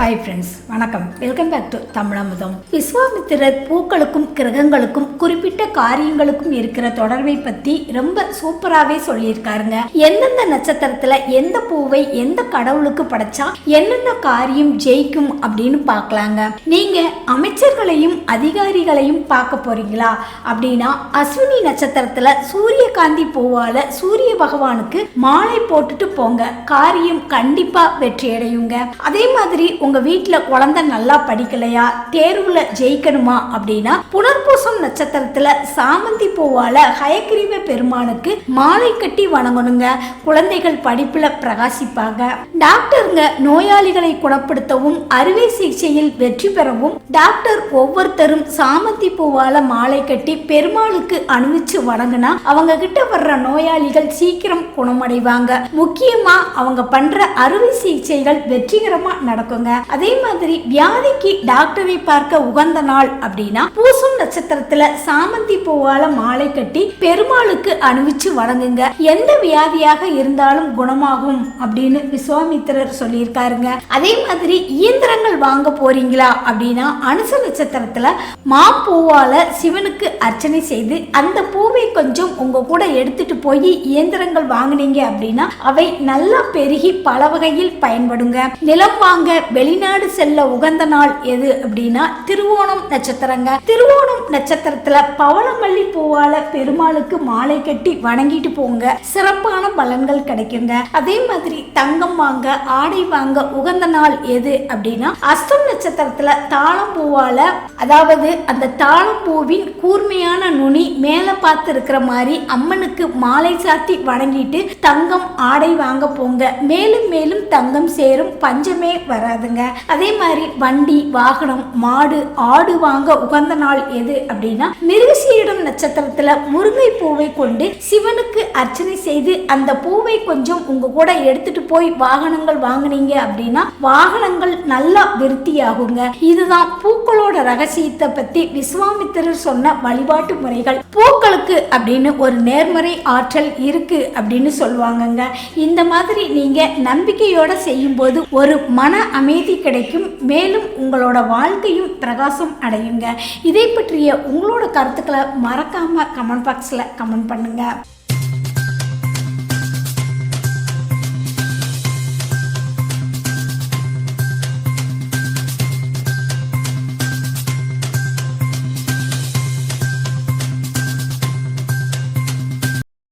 Hi friends, வணக்கம். Welcome back to Tamizhamudham. Viswamitrar பூக்களுக்கும் கிரகங்களுக்கும் குறிப்பிட்ட காரியங்களுக்கும் இருக்கிற தொடர்பை பத்தி ரொம்ப சூப்பராகவே சொல்லியிருக்காருங்க. எந்தெந்த நட்சத்திரத்துல எந்த பூவை எந்த கடவுளுக்கு படைச்சா என்னென்ன காரியம் ஜெயிக்கும் அப்படின்னு பார்க்கலாங்க. நீங்க அமைச்சர்களையும் அதிகாரிகளையும் பார்க்க போறீங்களா அப்படின்னா அஸ்வினி நட்சத்திரத்துல சூரியகாந்தி பூவால சூரிய பகவானுக்கு மாலை போட்டுட்டு போங்க, காரியம் கண்டிப்பா வெற்றி அடையுங்க. அதே மாதிரி உங்க வீட்டுல குழந்தை நல்லா படிக்கலையா, தேர்வுல ஜெயிக்கணுமா அப்படின்னா புனர்பூசம் நட்சத்திரத்துல சாமந்தி பூவால ஹயக்கிரீவ பெருமானுக்கு மாலை கட்டி வணங்கணுங்க. குழந்தைகள் படிப்புல பிரகாசிப்பாங்க. டாக்டருங்க நோயாளிகளை குணப்படுத்தவும் அறுவை சிகிச்சையில் வெற்றி பெறவும் டாக்டர் ஒவ்வொருத்தரும் சாமந்தி பூவால மாலை கட்டி பெருமாளுக்கு அணிவிச்சு வணங்கினா அவங்க கிட்ட வர்ற நோயாளிகள் சீக்கிரம் குணமடைவாங்க. முக்கியமா அவங்க பண்ற அறுவை சிகிச்சைகள் வெற்றிகரமா நடக்குங்க. அதே மாதிரி வியாதிக்கு டாக்டரை பார்க்க உகந்த நாள் அப்படின்னா பூசம் நட்சத்திரத்துல சாமந்தி பூவால மாலை கட்டி பெருமாளுக்கு அணிவிச்சு வணங்குங்க. எந்த வியாதியாக இருந்தாலும் குணமாகும் அப்படின்னு விஸ்வாமித்திரர் சொல்லியிருக்காருங்க. அதே மாதிரி இயந்திரங்கள் வாங்க போறீங்களா அப்படின்னா அனுச நட்சத்திரத்துல மாப்பூவால சிவனுக்கு அர்ச்சனை செய்து அந்த பூவை கொஞ்சம் உங்க கூட எடுத்துட்டு போய் இயந்திரங்கள் வாங்கினீங்க அப்படின்னா அவை நல்லா பெருகி பல வகையில் பயன்படுங்க. நிலம் வாங்க வெளிநாடு செல்ல உகந்த நாள் எது அப்படின்னா திருவோணம் நட்சத்திரங்க. திருவோணம் நட்சத்திரத்துல பவளமல்லி பூவால பெருமாளுக்கு மாலை கட்டி வணங்கிட்டு போங்க, சிறப்பான பலன்கள் கிடைக்குங்க. அதே மாதிரி தங்கம் வாங்க ஆடை வாங்க உகந்த நாள் எது அப்படின்னா அஸ்தம் நட்சத்திரத்துல தாளம் பூவால, அதாவது அந்த தாளம் பூவின் கூர்மையான நுனி மேல பார்த்து இருக்கிற மாதிரி அம்மனுக்கு மாலை சாத்தி வணங்கிட்டு தங்கம் ஆடை வாங்க போங்க. மேலும் மேலும் தங்கம் சேரும், பஞ்சமே வராதுங்க. அதே மாதிரி வண்டி வாகனம் மாடு ஆடு வாங்க உகந்த நாள் எது அப்படின்னா மிருகசீரிடம் நட்சத்திரத்துல முருங்கை பூவை கொண்டு சிவனுக்கு அர்ச்சனை செய்து அந்த பூவை கொஞ்சம் உங்க கூட எடுத்துட்டு போய் வாகனங்கள் வாங்கினீங்க அப்படின்னா வாகனங்கள் நல்லா விருத்தியாகுங்க. இதுதான் பூக்களோட ரகசியத்தை பத்தி விஸ்வாமித்திரர் சொன்ன வழிபாட்டு முறைகள். பூக்களுக்கு அப்படின்னு ஒரு நேர்மறை ஆற்றல் இருக்கு அப்படின்னு சொல்லுவாங்கங்க. இந்த மாதிரி நீங்க நம்பிக்கையோட செய்யும் போது ஒரு மன அமைதி கிடைக்கும். மேலும் உங்களோட வாழ்க்கையும் பிரகாசம் அடையுங்க. இதை பற்றிய உங்களோட கருத்துக்களை மறக்காம கமெண்ட் பாக்ஸ்ல கமெண்ட் பண்ணுங்க.